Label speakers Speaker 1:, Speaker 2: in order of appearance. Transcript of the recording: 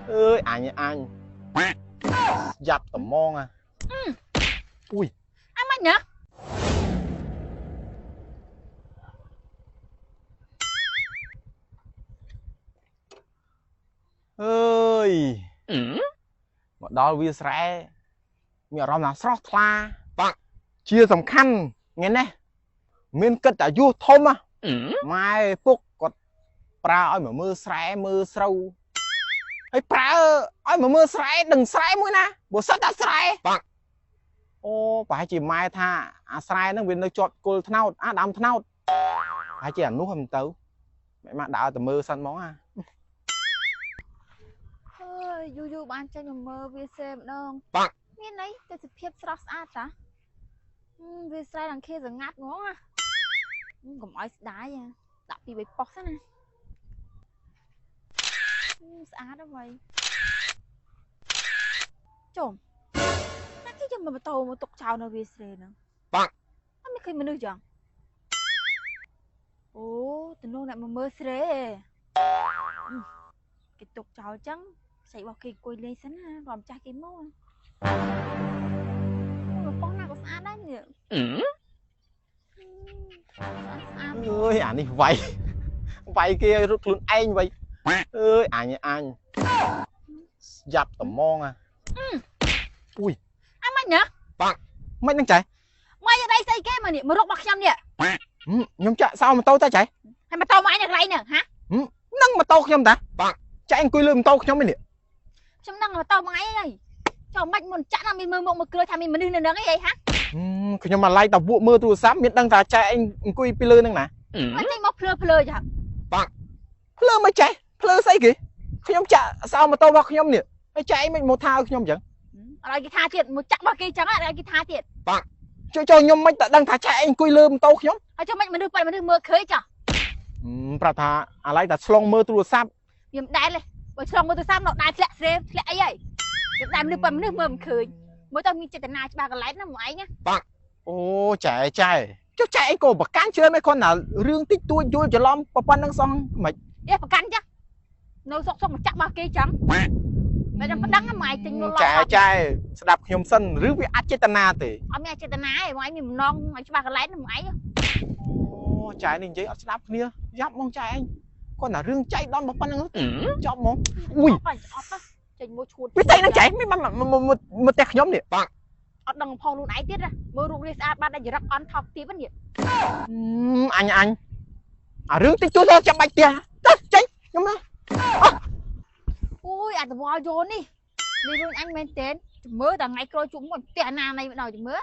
Speaker 1: ơi anh dập tầm mon à. Ui
Speaker 2: anh mày nhở
Speaker 1: ơi mà đo vi sảiมีอารมณ์ណាស្រស់ថ្លាជាសំខាន់ថ្ងៃនេះមានគិតតែយុះធំម៉ែពុកគាត់ប្រើឲ្យមកមើលស្រែមើលស្រូវហើយប្រើឲ្យមកមើលស្រែដឹងស្រែមួយណាបើសិតតែស្រែអូប្រហែលជាម៉ែថាអាស្រែហ្នឹងវានៅជាប់គល់ថ្នោតអាដើមថ្នោតប្រហែលជាអានោះហ្នឹងទៅម៉ែដើរទៅមើលសិនហ្មង
Speaker 2: យូរបានចេញមកមើលវាសេម្ដងមានអីទៅសុភាពស្រស់ស្អាតតាវាស្រែឡើងខៀសងាត់ហ្មងកុំឲ្យស្ដាយដាក់ពី3ប៉ុសណាស្អាតអ្វីចុំណាគេយកម៉ូតូមកទុកចោលនៅវាស្រែហ្នឹងអត់មានឃើញមនុស្សចឹងអូទំនងអ្នកមកមើលស្រែគេទុកចោលចឹងស្អីរបស់គេអង្គុយលេងសិនណារំចាស់គេមកប៉ុណ្ណាក៏ស្អាតដែរនេះ
Speaker 1: អើយអានេះវាយគេរត់ខ្លួនឯងវៃអើយអញយ៉ាប់ត្មងអុយ
Speaker 2: អាម៉េចណា
Speaker 1: មិនហ្នឹងចៃ
Speaker 2: មកយកដៃស្អីគេមកនេះមករករបស់ខ្ញុំនេះ
Speaker 1: ខ្ញុំចាក់សោម៉ូតូទៅចៃ
Speaker 2: ហើយម៉ូតូមកឯងនៅកន្លែងហ្នឹងហា
Speaker 1: ហ្នឹងម៉ូតូខ្ញុំតាចៃអង្គុយលើម៉ូតូខ្ញុំឯនេះ
Speaker 2: ខ្ញុំដឹងម៉ូតូមកឯងហើយចុះមិនមុនចាក់ណាមានមើលមុខមើលគ្រឿថាមានមនុស្សនៅហ្នឹងអីហា
Speaker 1: ខ្ញុំមកឡាយតាពួកមើលទូរស័ព្ទមានដឹងថាចៃឯងអង្គុយពីលើហ្នឹងណា
Speaker 2: មិនចេញមកភ្លើចា
Speaker 1: ភ្លើមកចៃភ្លើស្អីគេខ្ញុំចាក់សោម៉ូតូរបស់ខ្ញុំនេះហើយចៃមិនមកថាឲ្យខ្ញុំអញ្ចឹង
Speaker 2: អត់ឲ្យគេថាទៀតមកចាក់របស់គេអញ្ចឹងអត់ឲ្យគេថាទៀត
Speaker 1: ជួយខ្ញុំមិនតែដឹងថាចៃឯងអង្គុយលើម៉ូតូខ្ញុំ
Speaker 2: ហើយចុះមិនមនុស្សមើលឃើញចា
Speaker 1: ប្រាប់ថាអាឡៃតែឆ្លងមើលទូរស័ព្ទ
Speaker 2: ខ្ញុំដែរលេបើឆ្លងមើលទូរស័ព្ទនៅដែរធ្លាក់ស្រែធ្លាក់អីហើយខ្ញុំដែរមនុស្សមើលមិនឃើញមើលទៅមានចេតនាច្បាស់កន្លែងណាមកឯង
Speaker 1: អូចៃចុះចៃឯងក៏ប្រកាន់ច្រើនមិនគ្រាន់តែរឿងតិចតួចយល់ច្រឡំប៉ុណ្្នឹងសោះមិន
Speaker 2: ប្រកាន់ចានៅសុកមកចាក់របស់គេចឹងតែខ្ញុំមិនដឹងម៉ែចេញមកឡោ
Speaker 1: ចៃស្ដាប់ខ្ញុំសិនឬវាអចេតនាទេ
Speaker 2: អត់មានអចេតនាទេម៉ែមានបំណងឲ្យច្បាស់កន្លែងណាម៉ែ
Speaker 1: អូចៃនេះនិយាយអត់ស្ដាប់គ្នាយ៉ាប់ហ្មងចៃឯងគាត់តែរឿងចៃដនប៉ុណ្្នឹងចប់ហ្មងអុយ
Speaker 2: អត់ចេញមកឈួត
Speaker 1: វាតែនឹងចៃមិនមកផ្ទះខ្ញុំនេះ
Speaker 2: អត់ដឹងផងខ្លួនឯងទៀតមើលរូបរាងស្អាតបានតែចរិតអន់ថប់ទៀតនេះ
Speaker 1: អញអារឿងតិចតួចចាំបាច់ផ្ទះទៅចេញខ្ញុំណា
Speaker 2: អូយអាតវល់យកនេះរឿងអញមែនទេមើលតែថ្ងៃក្រោយជួបមកផ្ទះណាណៃមកដល់មើល